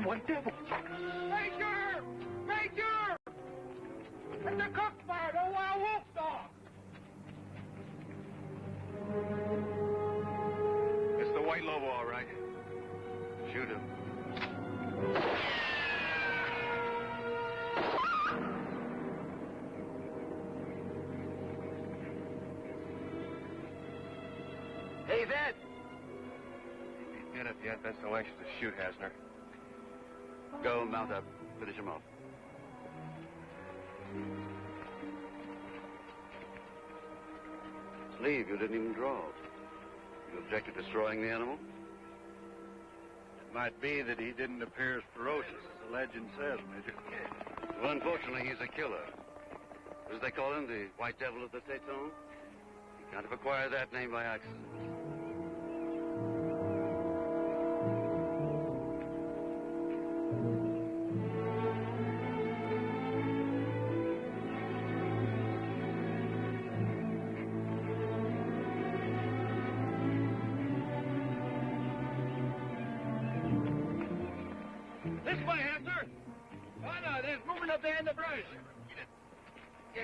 What devil? Major! Major! It's a cook fired, a wild wolf dog! It's the White Lobo, all right. Shoot him. Hey, Vet! If he's dead yet, that's no anxious to shoot, Hasner. Go, mount up. Finish him off. Sleeve, you didn't even draw. You object to destroying the animal? It might be that he didn't appear as ferocious as the legend says, Major. Well, unfortunately, he's a killer. As they call him, the White Devil of the Tetons. You can't have acquired that name by accident. This way, Hector! Oh, no, there's movement up there in the brush. Yeah.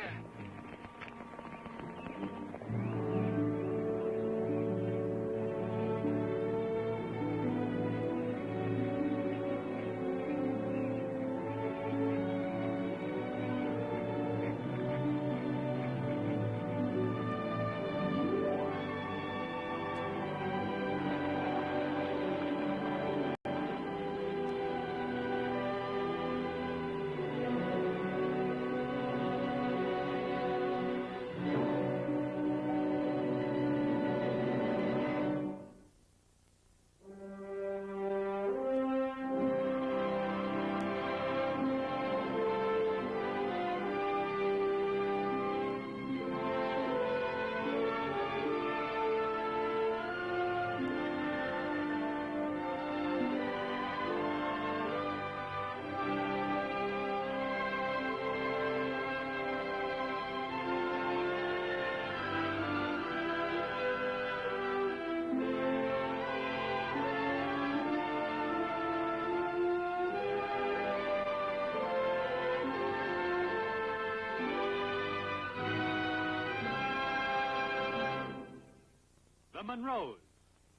The Monroes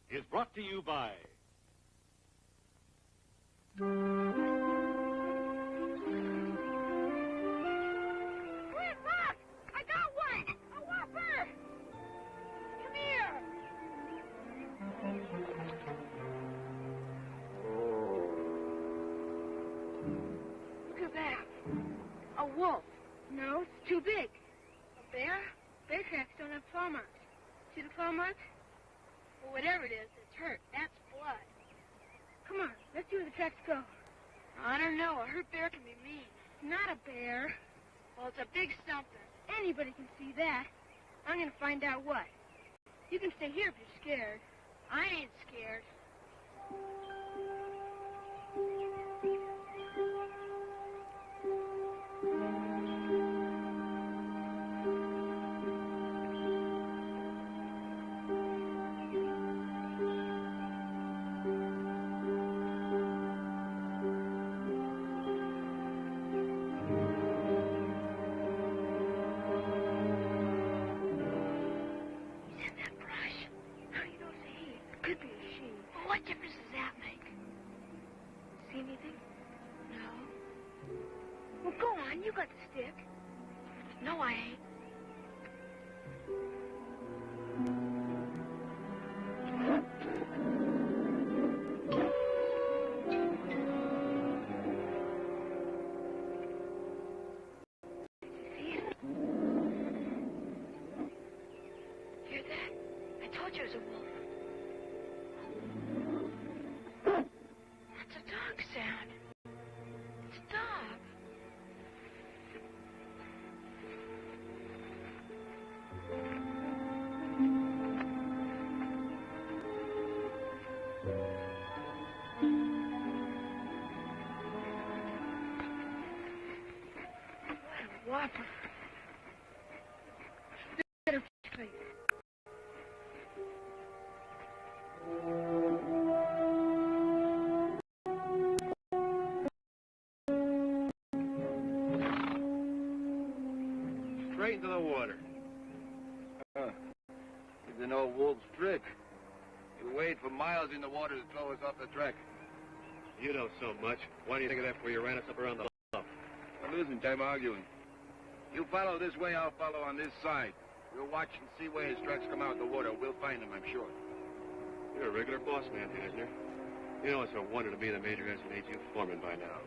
is brought to you by... Quick, look! I got one! A whopper! Come here! Look at that. A wolf. No, it's too big. A bear? Bear tracks don't have claw marks. See the claw marks? Well, whatever it is, it's hurt. That's blood. Come on, let's see where the tracks go. I don't know. A hurt bear can be mean. It's not a bear. Well, it's a big something. Anybody can see that. I'm going to find out what. You can stay here if you're scared. I ain't scared. What difference does that make? See anything? No. Well, go on. You got the stick. No, I ain't. See it? Hear that? I told you it was a wolf. That's a dog sound. It's a dog. What a whopper. Better face. straight into the water. It's an old wolf's trick. You wade for miles in the water to throw us off the track. You know so much. Why do you think of that before you ran us up around the bluff? We're losing time arguing. You follow this way, I'll follow on this side. We'll watch and see where his tracks come out of the water. We'll find him, I'm sure. You're a regular boss man, Hasner. You know it's a wonder to me the Major hasn't made you foreman by now.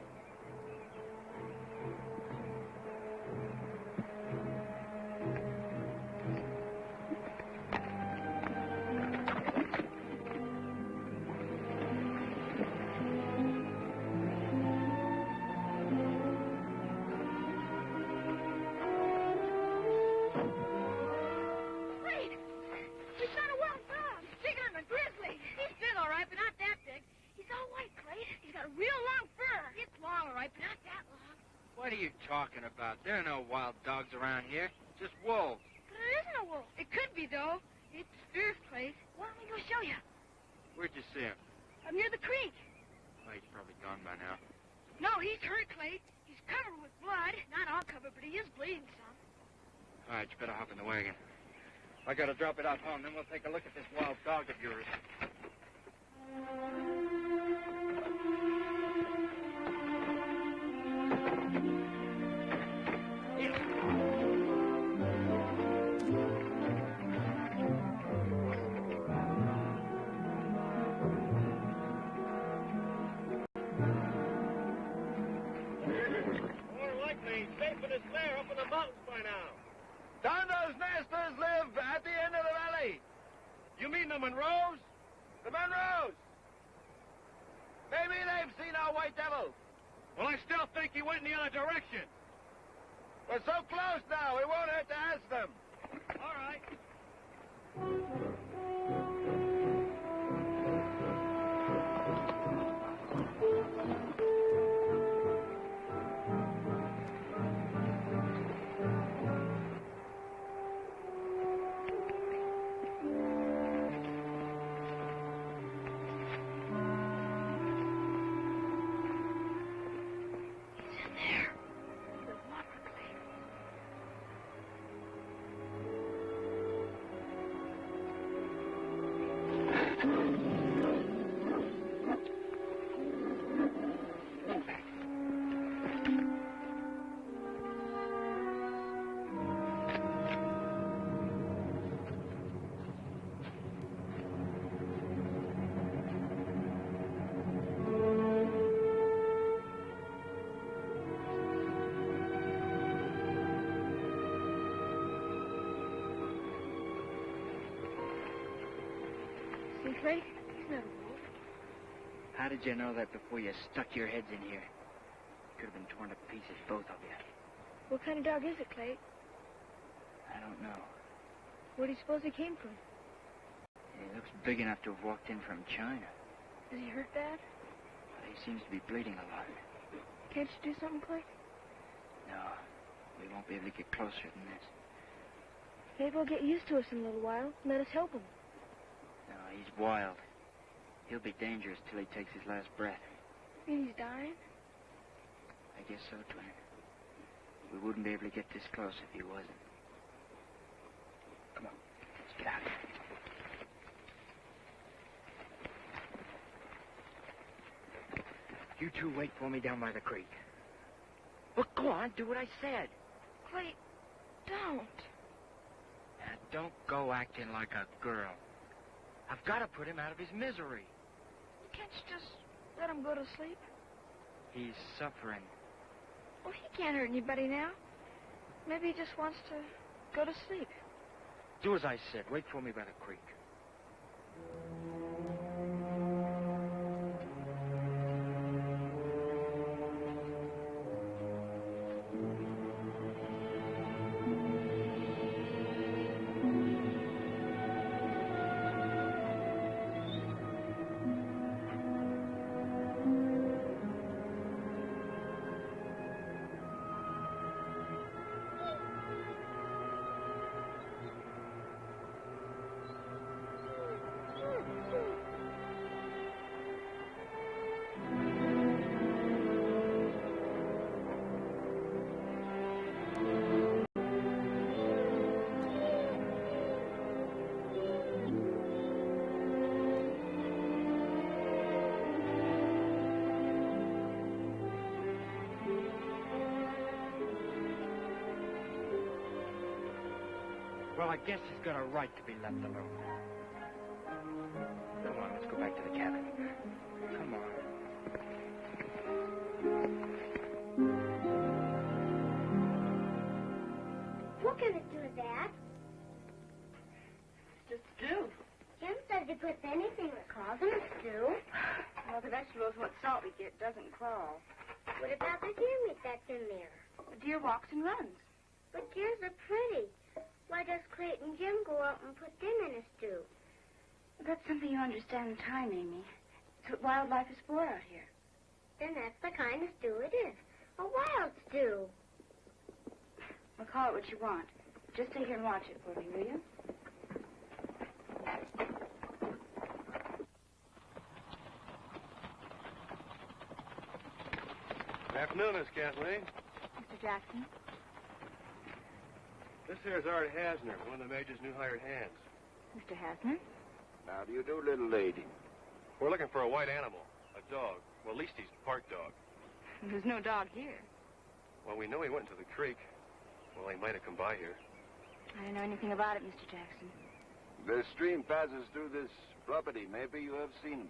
What are you talking about? There are no wild dogs around here. Just wolves. But it isn't a wolf. It could be, though. It's fierce, Clay. Why don't we go show you? Where'd you see him? Up near the creek. Oh, he's probably gone by now. No, he's hurt, Clay. He's covered with blood. Not all covered, but he is bleeding some. All right, you better hop in the wagon. I gotta drop it off home, then we'll take a look at this wild dog of yours. Tonto's nesters live at the end of the valley. You mean the Monroes? The Monroes. Maybe they've seen our white devil. Well, I still think he went in the other direction. We're so close now, it won't hurt to ask them. All right. See, Clay? He's not a wolf. How did you know that before you stuck your heads in here? Could have been torn to pieces, both of you. What kind of dog is it, Clay? I don't know. Where do you suppose he came from? He looks big enough to have walked in from China. Is he hurt bad? But he seems to be bleeding a lot. Can't you do something, Clay? No, we won't be able to get closer than this. Maybe he'll get used to us in a little while and let us help him. No, he's wild. He'll be dangerous till he takes his last breath. You mean he's dying? I guess so, Twin. We wouldn't be able to get this close if he wasn't. Come on, let's get out of here. You two wait for me down by the creek. Well, go on, do what I said. Clay, don't. Now, don't go acting like a girl. I've got to put him out of his misery. Can't you just let him go to sleep? He's suffering. Well, he can't hurt anybody now. Maybe he just wants to go to sleep. Do as I said. Wait for me by the creek. Well, I guess he's got a right to be left alone. Come on, let's go back to the cabin. Come on. What can it do that? Just stew. Jim says he puts anything that crawls in a stew. Well, the vegetables, what salt we get, doesn't crawl. What about the deer meat that's in there? The deer walks and runs. But deers are pretty. Why does Clayton and Jim go out and put them in a stew? That's something you understand in time, Amy. It's what wildlife is for out here. Then that's the kind of stew it is. A wild stew. Well, call it what you want. Just stay here and watch it for me, will you? Good afternoon, Miss Kathleen. Mr. Jackson? This here's Art Hasner, one of the Major's new hired hands. Mr. Hasner? How do you do, little lady? We're looking for a white animal, a dog. Well, at least he's part dog. There's no dog here. Well, we know he went into the creek. Well, he might have come by here. I don't know anything about it, Mr. Jackson. The stream passes through this property. Maybe you have seen him.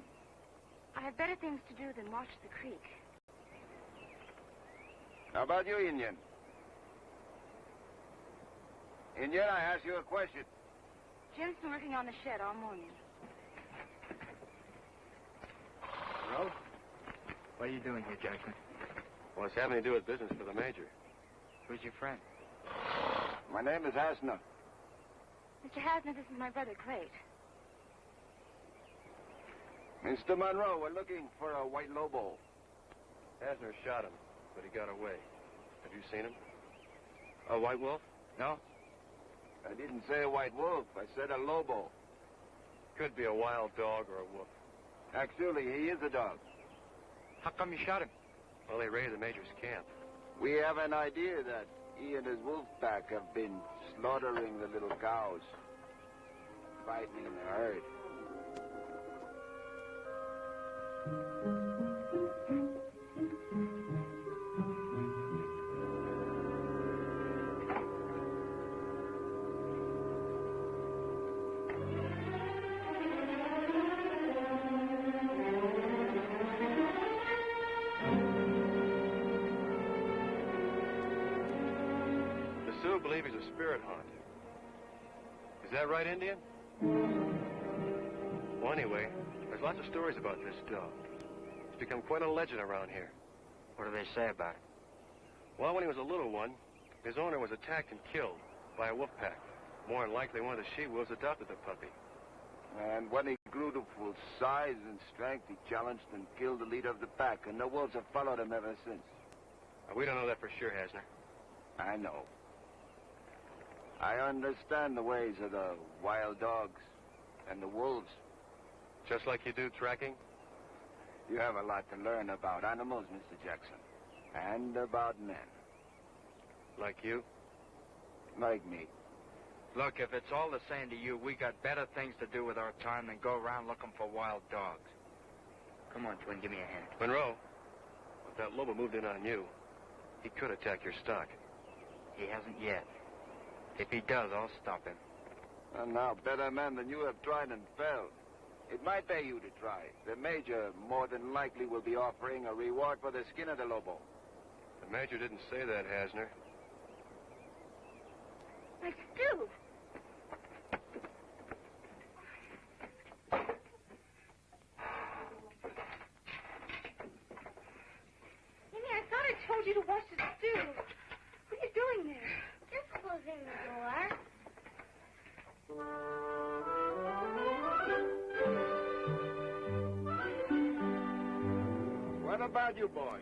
I have better things to do than watch the creek. How about you, Indian? Indian, I ask you a question. Jim's been working on the shed all morning. Hello? What are you doing here, Jackson? Well, it's having to do with business for the Major. Who's your friend? My name is Hasner. Mr. Hasner, this is my brother, Clayt. Mr. Monroe, we're looking for a white lobo. Hasner shot him, but he got away. Have you seen him? A white wolf? No? I didn't say a white wolf. I said a lobo. Could be a wild dog or a wolf. Actually, he is a dog. How come you shot him? Well, they raided the Major's camp. We have an idea that he and his wolf pack have been slaughtering the little cows, fighting the herd. The Sioux believe he's a spirit haunt. Is that right, Indian? Well, anyway, there's lots of stories about this dog. It's become quite a legend around here. What do they say about it? Well, when he was a little one, his owner was attacked and killed by a wolf pack. More than likely, one of the she-wolves adopted the puppy. And when he grew to full size and strength, he challenged and killed the leader of the pack, and the wolves have followed him ever since. Now, we don't know that for sure, Hasner. I know. I understand the ways of the wild dogs and the wolves. Just like you do tracking? You have a lot to learn about animals, Mr. Jackson. And about men. Like you? Like me. Look, if it's all the same to you, we got better things to do with our time than go around looking for wild dogs. Come on, Twin, give me a hand. Monroe, if that lobo moved in on you, he could attack your stock. He hasn't yet. If he does, I'll stop him. And now, better men than you have tried and failed. It might pay you to try. The Major more than likely will be offering a reward for the skin of the lobo. The Major didn't say that, Hasner. My stew. Amy, I thought I told you to wash the stew. What are you doing there? Just closing the door. What about you, boy?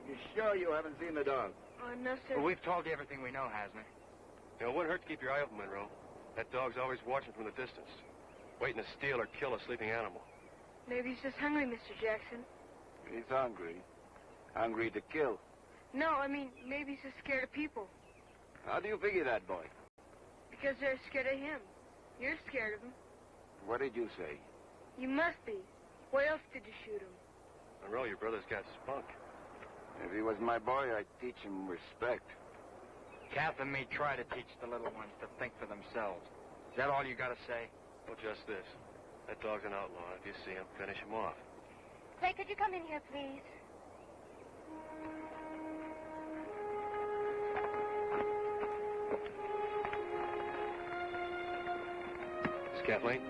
You sure you haven't seen the dog? Oh, no, sir. Well, we've told you everything we know, Hasner. You know, it wouldn't hurt to keep your eye open, Monroe. That dog's always watching from the distance, waiting to steal or kill a sleeping animal. Maybe he's just hungry, Mr. Jackson. He's hungry. Hungry to kill. No, I mean, maybe he's just scared of people. How do you figure that, boy? Because they're scared of him. You're scared of him. What did you say? You must be. Why else did you shoot him? Monroe, your brother's got spunk. If he was my boy, I'd teach him respect. Kath and me try to teach the little ones to think for themselves. Is that all you got to say? Well, just this. That dog's an outlaw. If you see him, finish him off. Clay, could you come in here, please? Miss Kathleen?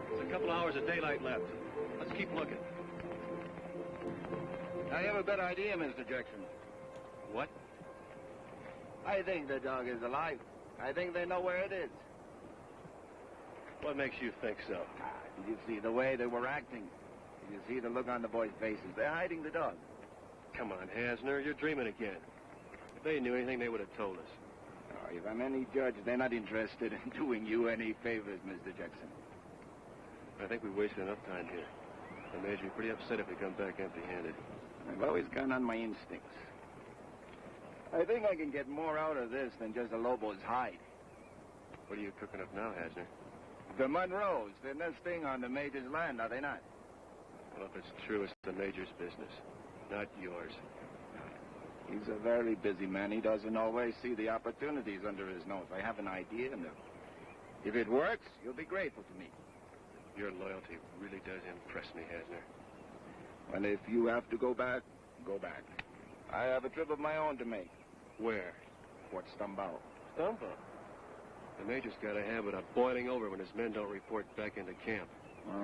There's a couple hours of daylight left. Let's keep looking. I have a better idea, Mr. Jackson. What? I think the dog is alive. I think they know where it is. What makes you think so? Did you see the way they were acting? Did you see the look on the boys' faces? They're hiding the dog. Come on, Hasner, you're dreaming again. If they knew anything, they would have told us. Oh, if I'm any judge, they're not interested in doing you any favors, Mr. Jackson. I think we wasted enough time here. It made me pretty upset if we come back empty-handed. I've always gone on my instincts. I think I can get more out of this than just a Lobo's hide. What are you cooking up now, Hasner? The Monroes, they're nesting on the Major's land, are they not? Well, if it's true, it's the Major's business, not yours. He's a very busy man. He doesn't always see the opportunities under his nose. I have an idea, and if it works, you'll be grateful to me. Your loyalty really does impress me, Hasner. And if you have to go back, go back. I have a trip of my own to make. Where? Fort Stumbao. Stumbo. The Major's got a habit of boiling over when his men don't report back into camp.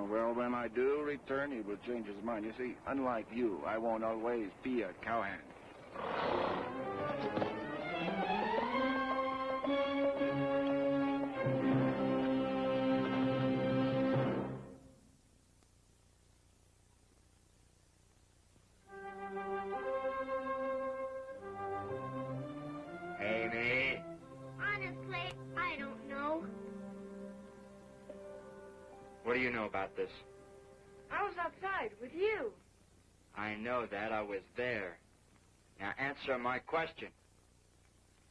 Well, when I do return, he will change his mind. You see, unlike you, I won't always be a cowhand. Amy? Honestly, I don't know. What do you know about this? I was outside with you. I know that. I was there. Now answer my question.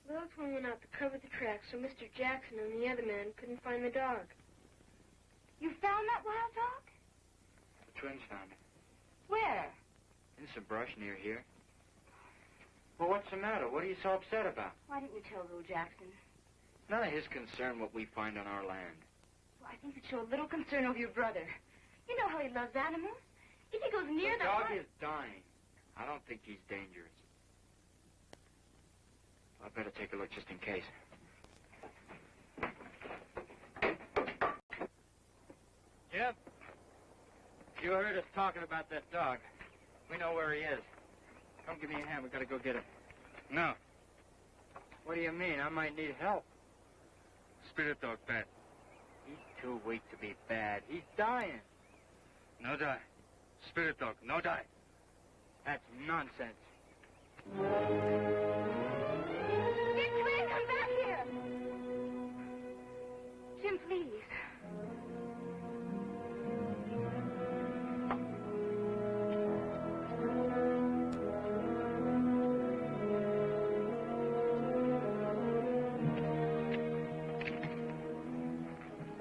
Littleton went out to cover the tracks so Mr. Jackson and the other man couldn't find the dog. You found that wild dog? The twins found it. Where? In some brush near here. Well, what's the matter? What are you so upset about? Why didn't you tell little Jackson? None of his concern what we find on our land. Well, I think you'd show a little concern over your brother. You know how he loves animals. If he goes near The that dog wild... is dying. I don't think he's dangerous. I better take a look just in case. Yep. You heard us talking about that dog. We know where he is. Come give me a hand. We gotta go get him. No. What do you mean? I might need help. Spirit dog, bad. He's too weak to be bad. He's dying. No die. Spirit dog, no die. That's nonsense. Jim, Clay, come back here! Jim, please.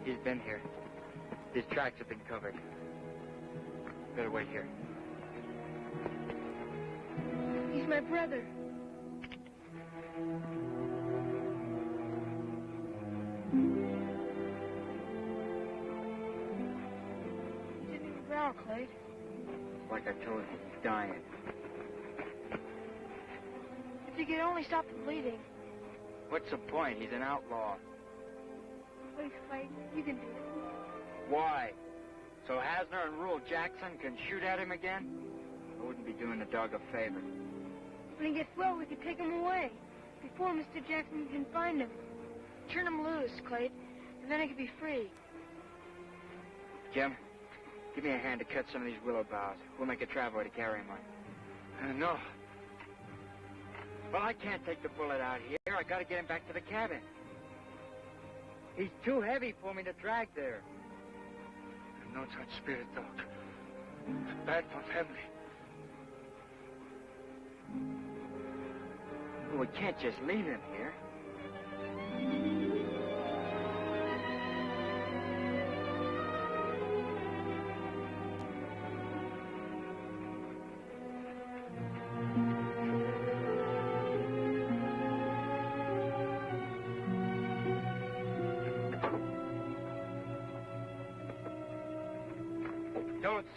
He's been here. His tracks have been covered. Better wait here. He's my brother. He didn't even growl, Clay. Like I told you, he's dying. If you could only stop the bleeding. What's the point? He's an outlaw. Please, Clay, you can do it. Why? So Hasner and Rule Jackson can shoot at him again? I wouldn't be doing the dog a favor. When he gets well, we could take him away. Before Mr. Jackson can find him. Turn him loose, Clay, and then he could be free. Jim, give me a hand to cut some of these willow boughs. We'll make a travoy to carry him on. No. Well, I can't take the bullet out here. I gotta get him back to the cabin. He's too heavy for me to drag there. No such spirit dog. Bad for family. Well, we can't just leave him here.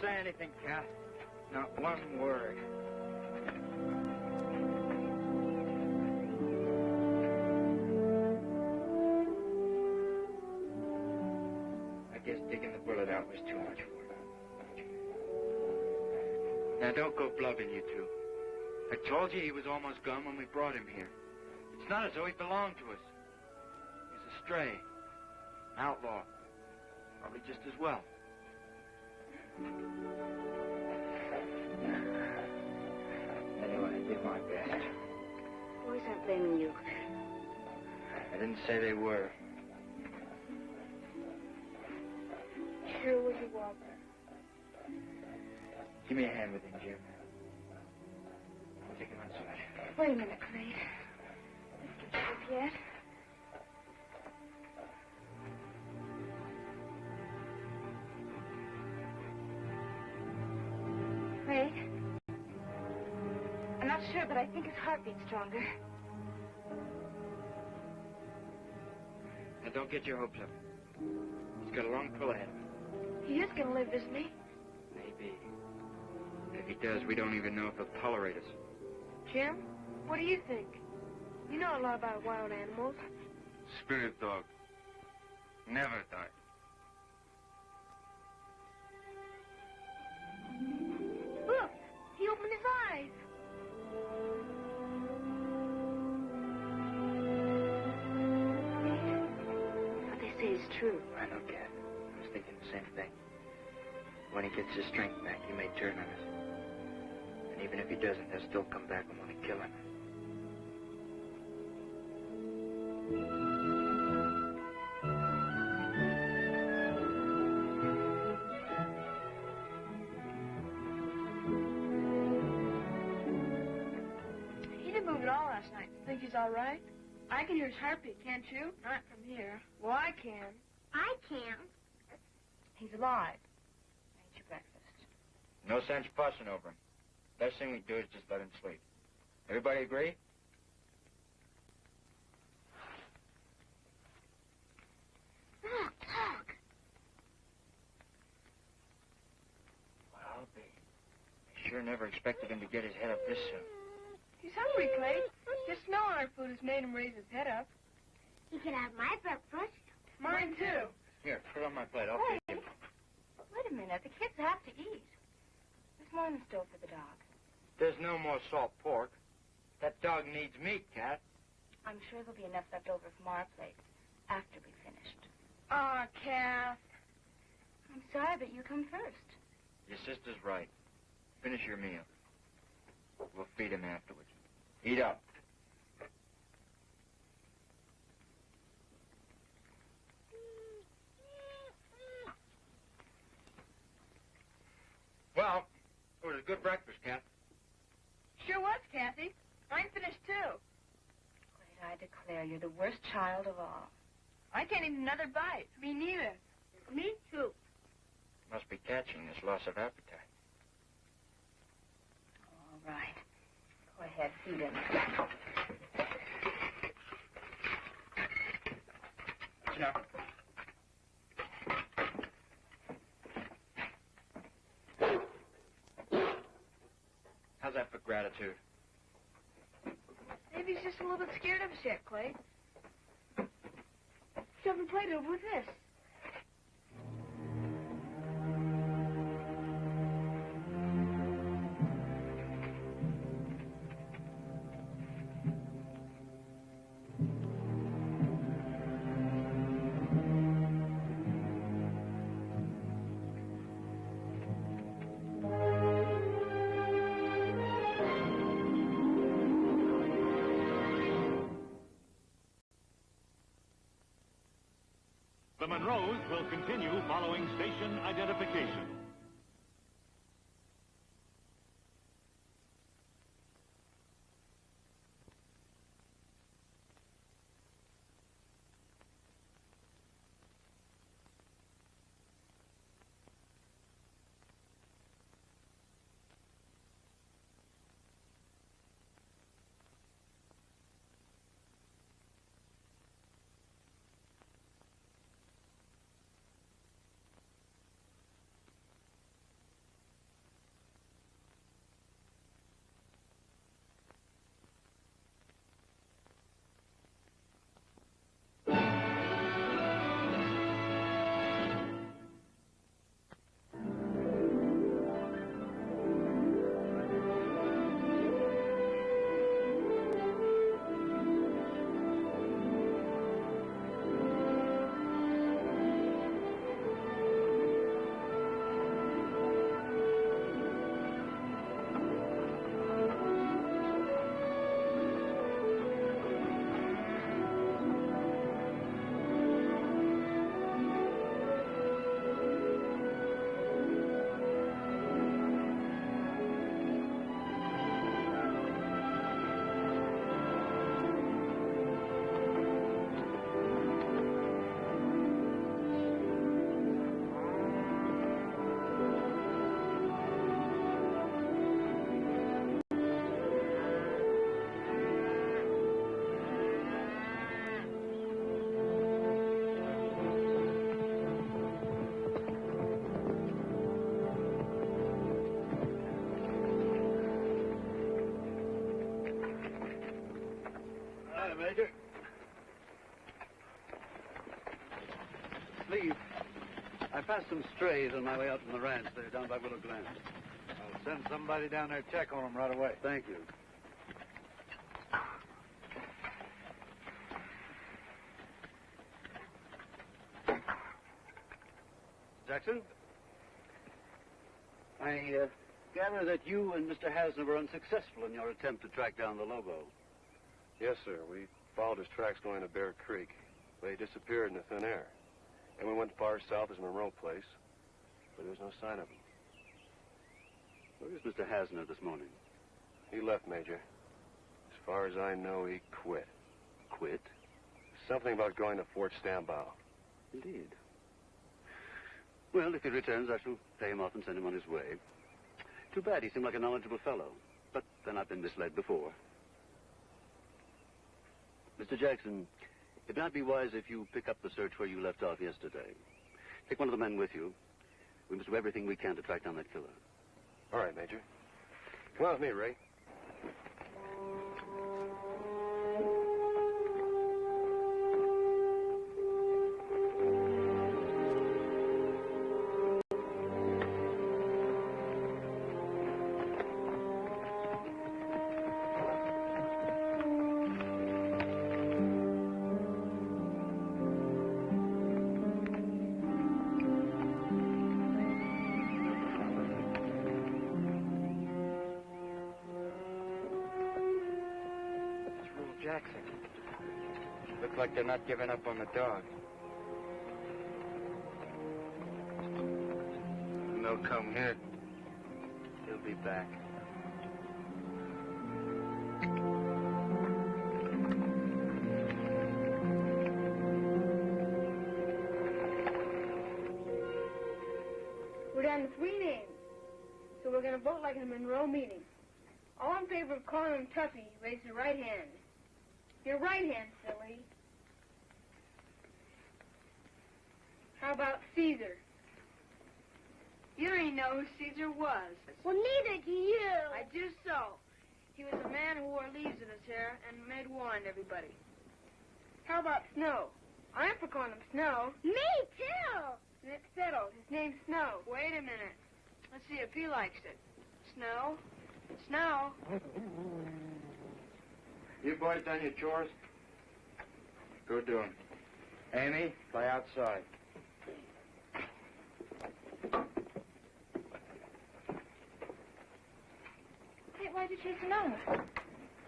say anything, Kath. Not one word. I guess digging the bullet out was too much for her. Now, don't go blubbing, you two. I told you he was almost gone when we brought him here. It's not as though he belonged to us. He's a stray, an outlaw. Probably just as well. Anyway, I did my best. Boys aren't blaming you. I didn't say they were. Sure was a walker. Give me a hand with him, Jim. I'll take him outside. Wait a minute, Clay. Let's get you up yet. Wait. I'm not sure, but I think his heart beats stronger. Now, don't get your hopes up. He's got a long pull ahead of him. He is going to live, isn't he? Maybe. If he does, we don't even know if he'll tolerate us. Jim, what do you think? You know a lot about wild animals. Spirit dog. Never die. Look, he opened his eyes. What they say is true. I know, Cat. I was thinking the same thing. When he gets his strength back, he may turn on us. And even if he doesn't, they'll still come back and want to kill him. He didn't move at all last night. Think he's all right? I can hear his heartbeat, can't you? Not from here. Well, I can. I can. He's alive. Eat your breakfast. No sense fussing over him. Best thing we do is just let him sleep. Everybody agree? Look, talk. Well, I'll be. I sure never expected him to get his head up this soon. He's hungry, Clay. Just smelling our food has made him raise his head up. You can have my breakfast. Mine, too. Here, put it on my plate. I'll Hey. feed him. Wait a minute. The kids have to eat. There's more in the stove for the dog. There's no more salt pork. That dog needs meat, Cat. I'm sure there'll be enough left over from our plate after we've finished. Aw, Kath. I'm sorry, but you come first. Your sister's right. Finish your meal. We'll feed him afterwards. Eat up. Well, it was a good breakfast, Cat. Sure was, Kathy. Mine finished, too. Wait, I declare you're the worst child of all. I can't eat another bite. Me neither. Me, too. Must be catching this loss of appetite. All right. Go ahead, feed him. Sit down. How's that for gratitude? Maybe he's just a little bit scared of us yet, Clay. Shove the plate over with this. The Monroes will continue following station identification. Major. Lee, I passed some strays on my way out from the ranch there down by Willow Glen. I'll send somebody down there to check on them right away. Thank you. Jackson? I gather that you and Mr. Hasner were unsuccessful in your attempt to track down the Lobo. Yes, sir. We followed his tracks going to Bear Creek. But he disappeared in the thin air. And we went far south as Monroe Place, but there was no sign of him. Where is Mr. Hasner this morning? He left, Major. As far as I know, he quit. Quit? Something about going to Fort Stambow. Indeed. Well, if he returns, I shall pay him off and send him on his way. Too bad. He seemed like a knowledgeable fellow. But then I've been misled before. Mr. Jackson, it might be wise if you pick up the search where you left off yesterday. Take one of the men with you. We must do everything we can to track down that killer. All right, Major. Come on with me, Ray. Jackson. Looks like they're not giving up on the dog. And they'll come here. He'll be back. We're down to 3 names. So we're going to vote like in a Monroe meeting. All in favor of calling him Tuffy, raise your right hand. Your right hand, silly. How about Caesar? You don't even know who Caesar was. Well, neither do you. I do so. He was a man who wore leaves in his hair and made war on everybody. How about Snow? I'm for calling him Snow. Me, too. And it's settled. His name's Snow. Wait a minute. Let's see if he likes it. Snow? Snow? You boys done your chores? Go do 'em. Amy, play outside. Hey, why'd you chase him out?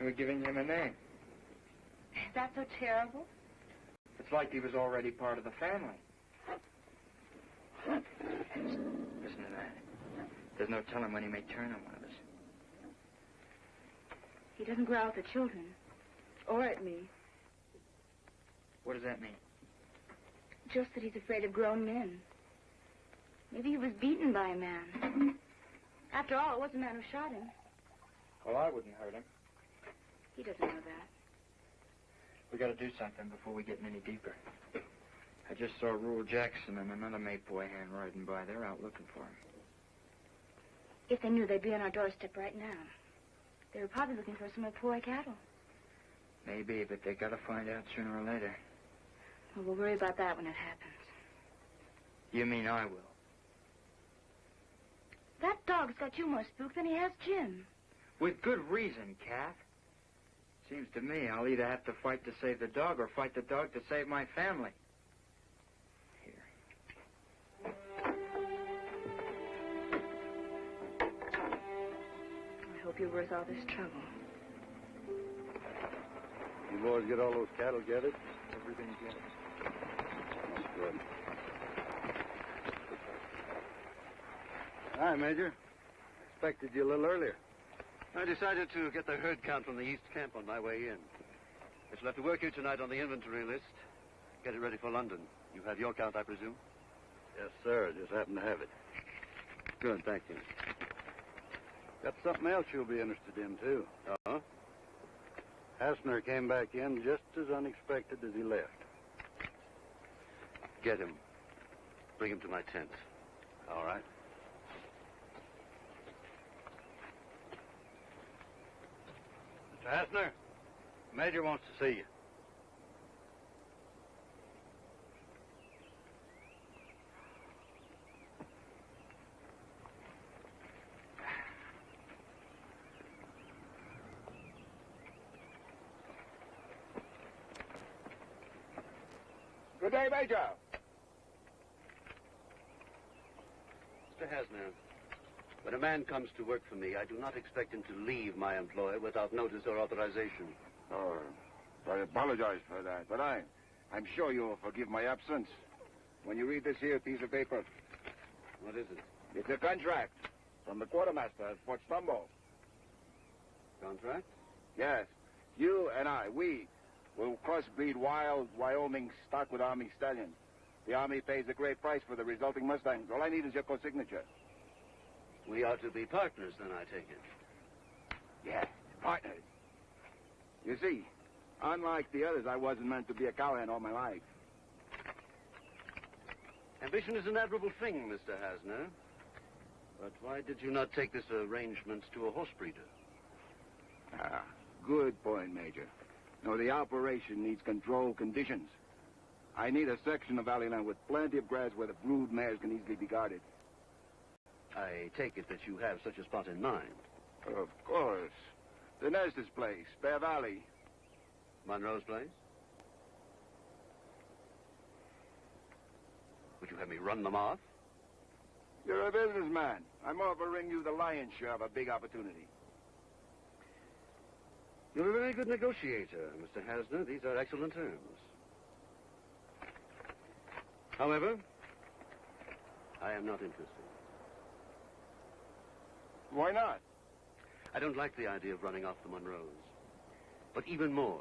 We're giving him a name. Is that so terrible? It's like he was already part of the family. Listen to that. There's no telling when he may turn on one of us. He doesn't growl at the children. Or at me. What does that mean? Just that he's afraid of grown men. Maybe he was beaten by a man. After all, it was a man who shot him. Well, I wouldn't hurt him. He doesn't know that. We gotta do something before we get any deeper. I just saw Rule Jackson and another Maypoi hand riding by. They're out looking for him. If they knew, they'd be on our doorstep right now. They were probably looking for some Maypoi cattle. Maybe, but they gotta find out sooner or later. Well, we'll worry about that when it happens. You mean I will? That dog's got you more spooked than he has Jim. With good reason, Kath. Seems to me I'll either have to fight to save the dog or fight the dog to save my family. Here. I hope you're worth all this trouble. You boys get all those cattle gathered? Everything's good. Good. Hi, Major. Expected you a little earlier. I decided to get the herd count from the east camp on my way in. I shall have to work you tonight on the inventory list. Get it ready for London. You have your count, I presume? Yes, sir. Just happen to have it. Good, thank you. Got something else you'll be interested in, too. Uh-huh? Hassner came back in just as unexpected as he left. Get him. Bring him to my tent. All right. Mr. Hassner, the Major wants to see you. Good day, Major. Mr. Hasner, when a man comes to work for me, I do not expect him to leave my employ without notice or authorization. Oh, I apologize for that, but I'm sure you'll forgive my absence. When you read this here piece of paper, What is it? it's a contract from the quartermaster at Fort Stumbo. Contract? Yes, you and we will crossbreed wild Wyoming stock with Army stallions. The Army pays a great price for the resulting Mustangs. All I need is your co-signature. We are to be partners, then, I take it. Yeah, partners. You see, unlike the others, I wasn't meant to be a cowhand all my life. Ambition is an admirable thing, Mr. Hasner. But why did you not take this arrangement to a horse breeder? Ah, good point, Major. No, the operation needs controlled conditions. I need a section of valley land with plenty of grass where the brood mares can easily be guarded. I take it that you have such a spot in mind. Of course. The Nurse's place, Bear Valley. Monroes' place? Would you have me run them off? You're a businessman. I'm offering you the lion's share of a big opportunity. You're a very good negotiator, Mr. Hasner. These are excellent terms. However, I am not interested. Why not? I don't like the idea of running off the Monroes. But even more,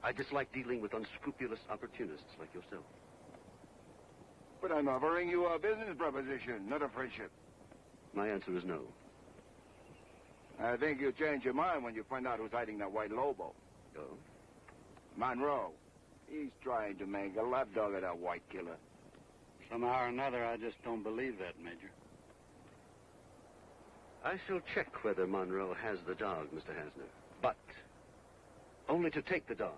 I dislike dealing with unscrupulous opportunists like yourself. But I'm offering you a business proposition, not a friendship. My answer is no. I think you'll change your mind when you find out who's hiding that white Lobo. Oh? Monroe. He's trying to make a lapdog of that white killer. Somehow or another, I just don't believe that, Major. I shall check whether Monroe has the dog, Mr. Hasner. But only to take the dog,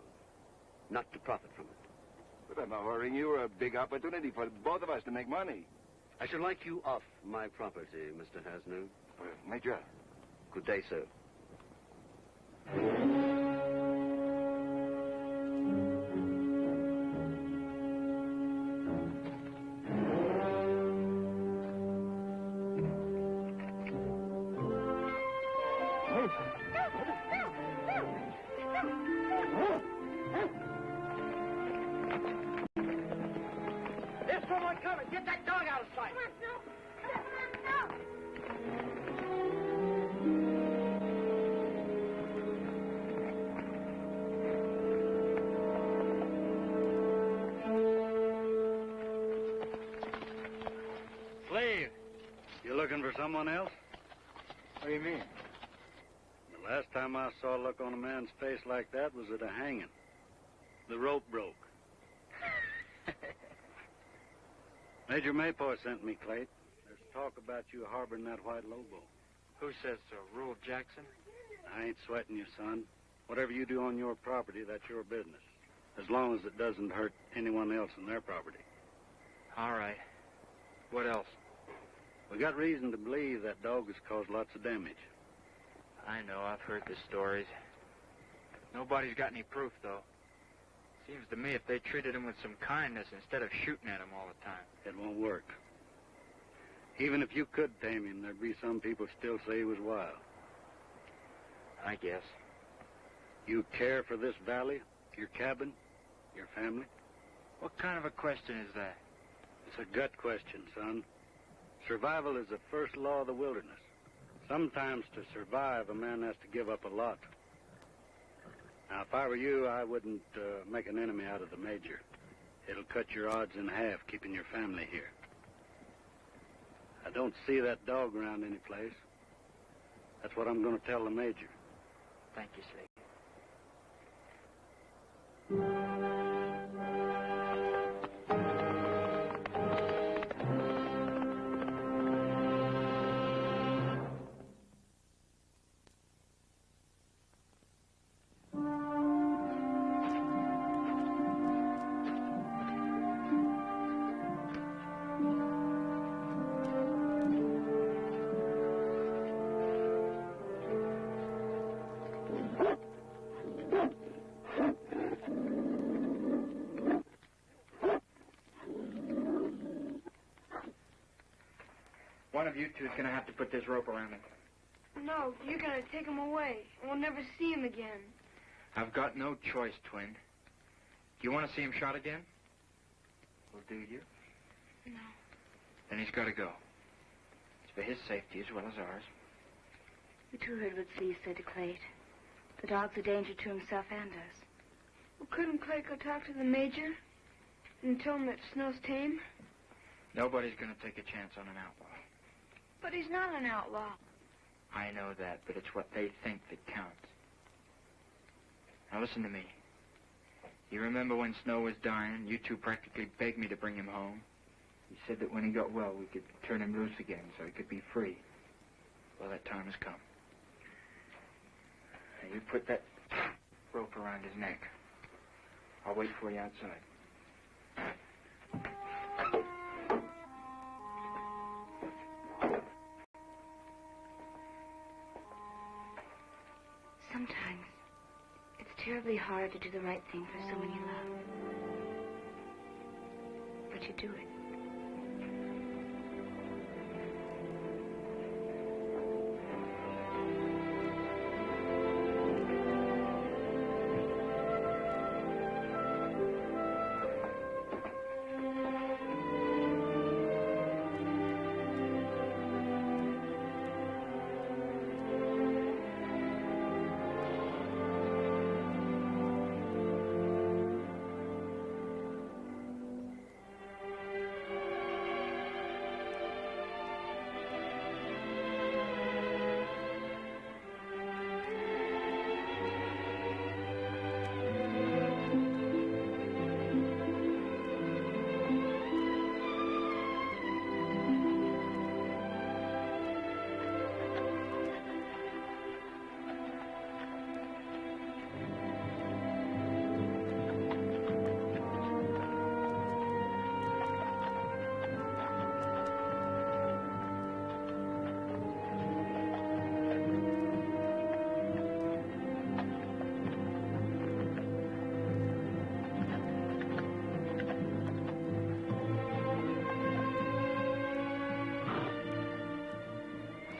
not to profit from it. But I'm offering you a big opportunity for both of us to make money. I should like you off my property, Mr. Hasner. Major. Good day, sir. There's someone coming. Get that dog out of sight. Slave, you looking for someone else? What do you mean? The last time I saw a look on a man's face like that was at a hanging. The rope broke. Major Mayport sent me, Clayt. There's talk about you harboring that white Lobo. Who says so? Rule Jackson? I ain't sweating you, son. Whatever you do on your property, that's your business. As long as it doesn't hurt anyone else in their property. All right. What else? We got reason to believe that dog has caused lots of damage. I know. I've heard the stories. Nobody's got any proof, though. Seems to me if they treated him with some kindness instead of shooting at him all the time. It won't work. Even if you could tame him, there'd be some people still say he was wild. I guess. You care for this valley, your cabin, your family? What kind of a question is that? It's a gut question, son. Survival is the first law of the wilderness. Sometimes to survive, a man has to give up a lot. Now, if I were you, I wouldn't make an enemy out of the Major. It'll cut your odds in half keeping your family here. I don't see that dog around any place. That's what I'm going to tell the Major. Thank you, Slade. of you two is going to have to put this rope around him. No, you're going to take him away, and we'll never see him again. I've got no choice, Twin. Do you want to see him shot again? Well, do you? No. Then he's got to go. It's for his safety as well as ours. You two heard what Slee said to Clayt. The dog's a danger to himself and us. Well, couldn't Clay go talk to the Major and tell him that Snow's tame? Nobody's going to take a chance on an outlaw. But he's not an outlaw. I know that, but it's what they think that counts. Now listen to me. You remember when Snow was dying, you two practically begged me to bring him home? You said that when he got well, we could turn him loose again so he could be free. Well, that time has come. Now, you put that rope around his neck. I'll wait for you outside. Sometimes it's terribly hard to do the right thing for someone you love. But you do it.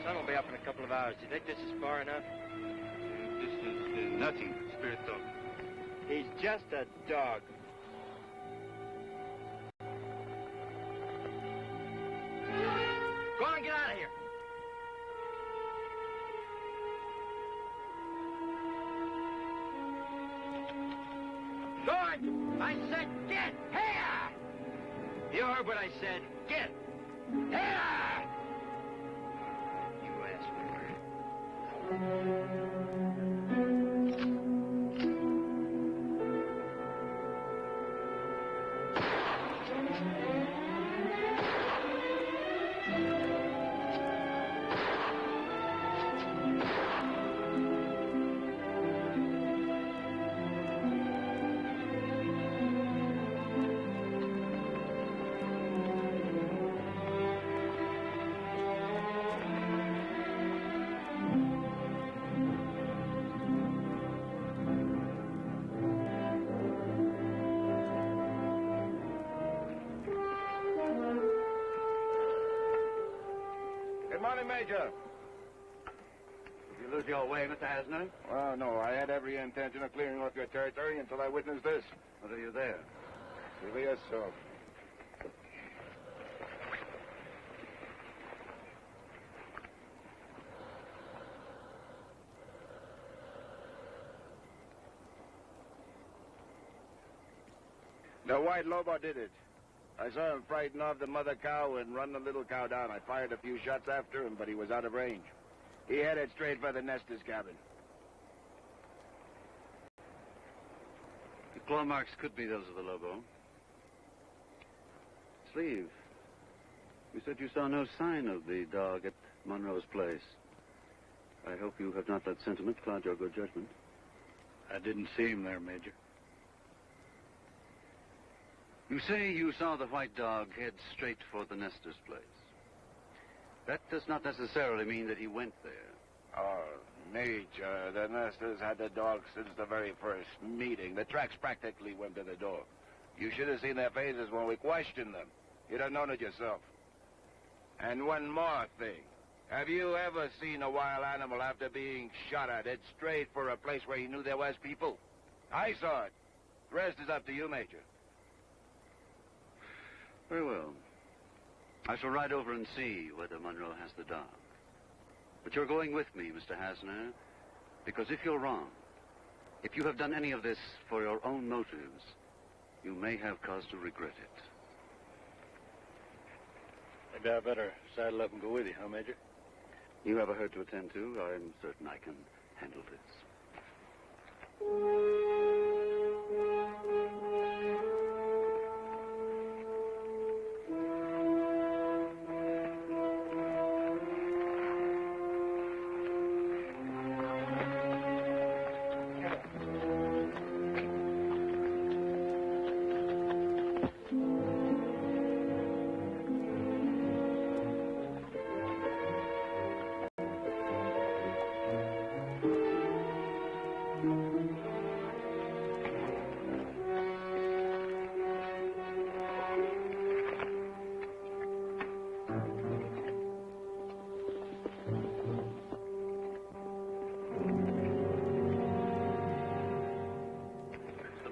Sun will be up in a couple of hours. Do you think this is far enough? This is nothing, Spirit Dog. He's just a dog. Go on and get out of here. Go on! I said get here! You heard what I said. Get here! You asked for it. Good morning, Major. Did you lose your way, Mr. Hasner? Well, no, I had every intention of clearing off your territory until I witnessed this. What are you there? Give me a soap. The white Lobo did it. I saw him frighten off the mother cow and run the little cow down. I fired a few shots after him, but he was out of range. He headed straight for the Nestor's cabin. The claw marks could be those of the Lobo. Sleeve, you said you saw no sign of the dog at Monroe's place. I hope you have not let sentiment cloud your good judgment. I didn't see him there, Major. You say you saw the white dog head straight for the Nestor's place. That does not necessarily mean that he went there. Oh, Major, the Nestors had the dog since the very first meeting. The tracks practically went to the door. You should have seen their faces when we questioned them. You'd have known it yourself. And one more thing. Have you ever seen a wild animal after being shot at head straight for a place where he knew there was people? I saw it. The rest is up to you, Major. Very well. I shall ride over and see whether Monroe has the dog. But you're going with me, Mr. Hasner, because if you're wrong, if you have done any of this for your own motives, you may have cause to regret it. Maybe I better saddle up and go with you, huh, Major? You have a herd to attend to. I'm certain I can handle this.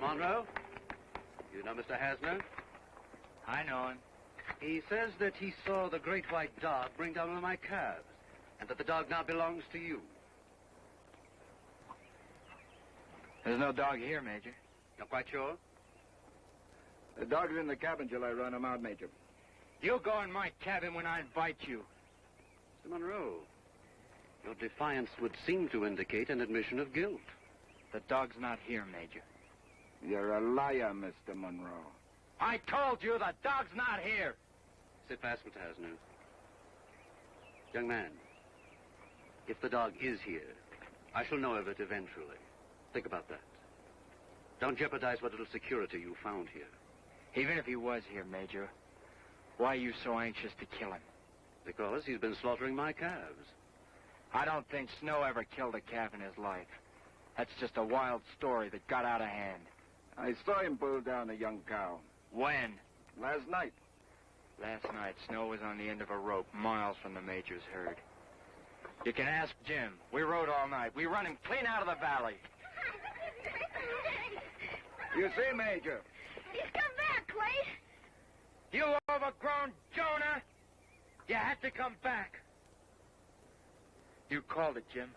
Monroe? You know Mr. Hasner? I know him. He says that he saw the great white dog bring down one of my calves, and that the dog now belongs to you. There's no dog here, Major. Not quite sure? The dog's in the cabin till I run him out, Major. You go in my cabin when I invite you. Mr. Monroe, your defiance would seem to indicate an admission of guilt. The dog's not here, Major. You're a liar, Mr. Monroe. I told you the dog's not here. Sit fast, Mr. Hasner. Young man, if the dog is here, I shall know of it eventually. Think about that. Don't jeopardize what little security you found here. Even if he was here, Major, why are you so anxious to kill him? Because he's been slaughtering my calves. I don't think Snow ever killed a calf in his life. That's just a wild story that got out of hand. I saw him pull down a young cow. When? Last night. Last night, Snow was on the end of a rope miles from the Major's herd. You can ask Jim. We rode all night. We run him clean out of the valley. You see, Major? He's come back, Clay. You overgrown Jonah! You had to come back. You called it, Jim.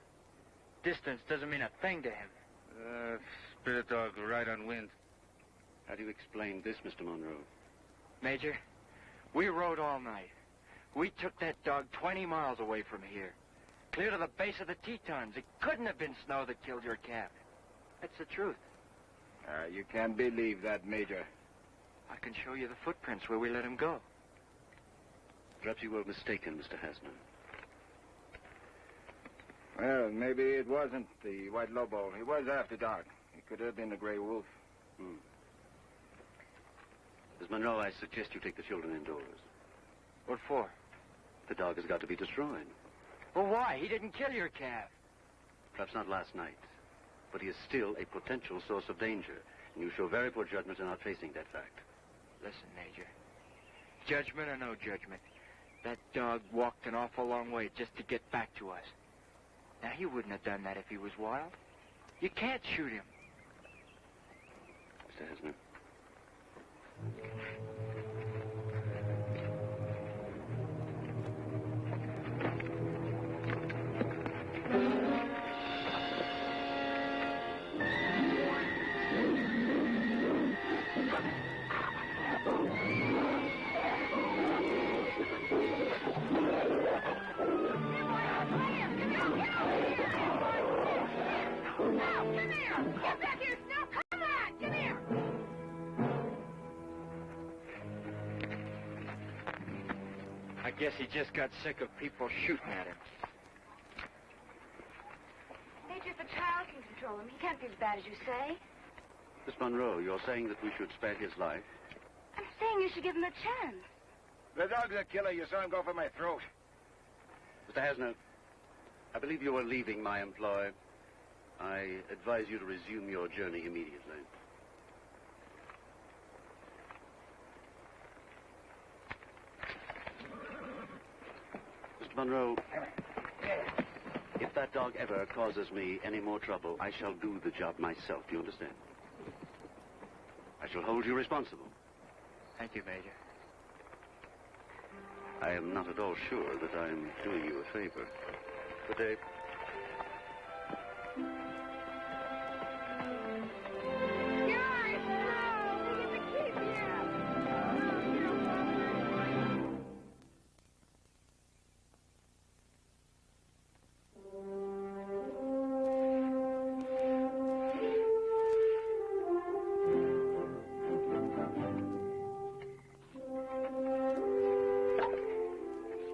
Distance doesn't mean a thing to him. Spirit dog right on wind. How do you explain this, Mr. Monroe? Major, we rode all night. We took that dog 20 miles away from here. Clear to the base of the Tetons. It couldn't have been Snow that killed your calf. That's the truth. You can't believe that, Major. I can show you the footprints where we let him go. Perhaps you were mistaken, Mr. Hasner. Well, maybe it wasn't the White Lobo. He was after dark. It could have been the Gray Wolf. Miss Monroe, I suggest you take the children indoors. What for? The dog has got to be destroyed. Well, why? He didn't kill your calf. Perhaps not last night, but he is still a potential source of danger, and you show very poor judgment in not facing that fact. Listen, Major. Judgment or no judgment, that dog walked an awful long way just to get back to us. Now, he wouldn't have done that if he was wild. You can't shoot him. Mr. Hasner. I guess he just got sick of people shooting at him. Major, if a child can control him, he can't be as bad as you say. Miss Monroe, you're saying that we should spare his life? I'm saying you should give him a chance. The dog's a killer. You saw him go for my throat. Mr. Hasner, I believe you are leaving my employ. I advise you to resume your journey immediately. Mr. Monroe, if that dog ever causes me any more trouble, I shall do the job myself. Do you understand? I shall hold you responsible. Thank you, Major. I am not at all sure that I am doing you a favor. Good day.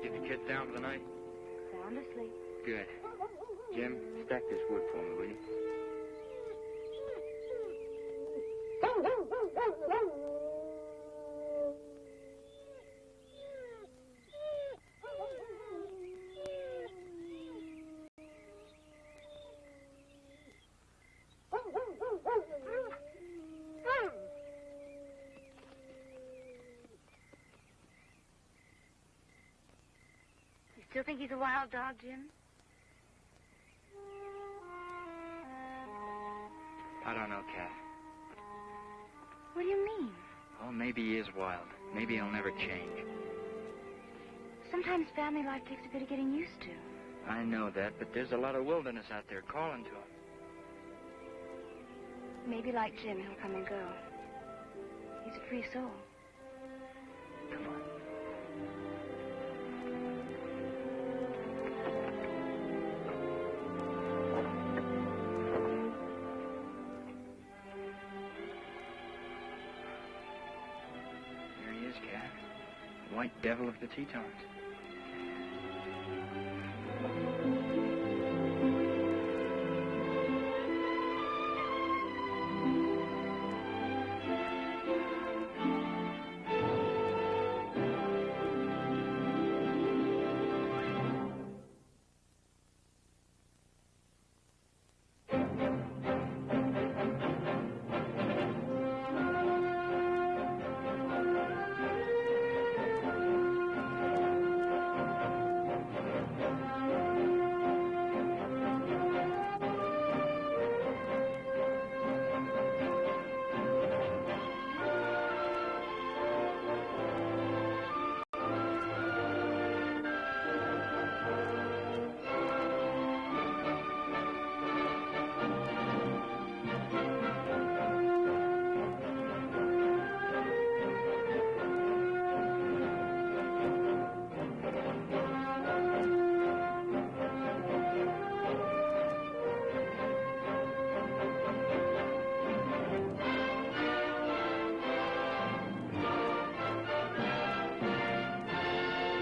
Get the kids down for the night? Sound asleep. Good. Jim, stack this wood for me, will you? You still think he's a wild dog, Jim? I don't know, Cat. What do you mean? Well, maybe he is wild. Maybe he'll never change. Sometimes family life takes a bit of getting used to. I know that, but there's a lot of wilderness out there calling to him. Maybe like Jim, he'll come and go. He's a free soul. Come on. There he is, Cat. The white devil of the Tetons.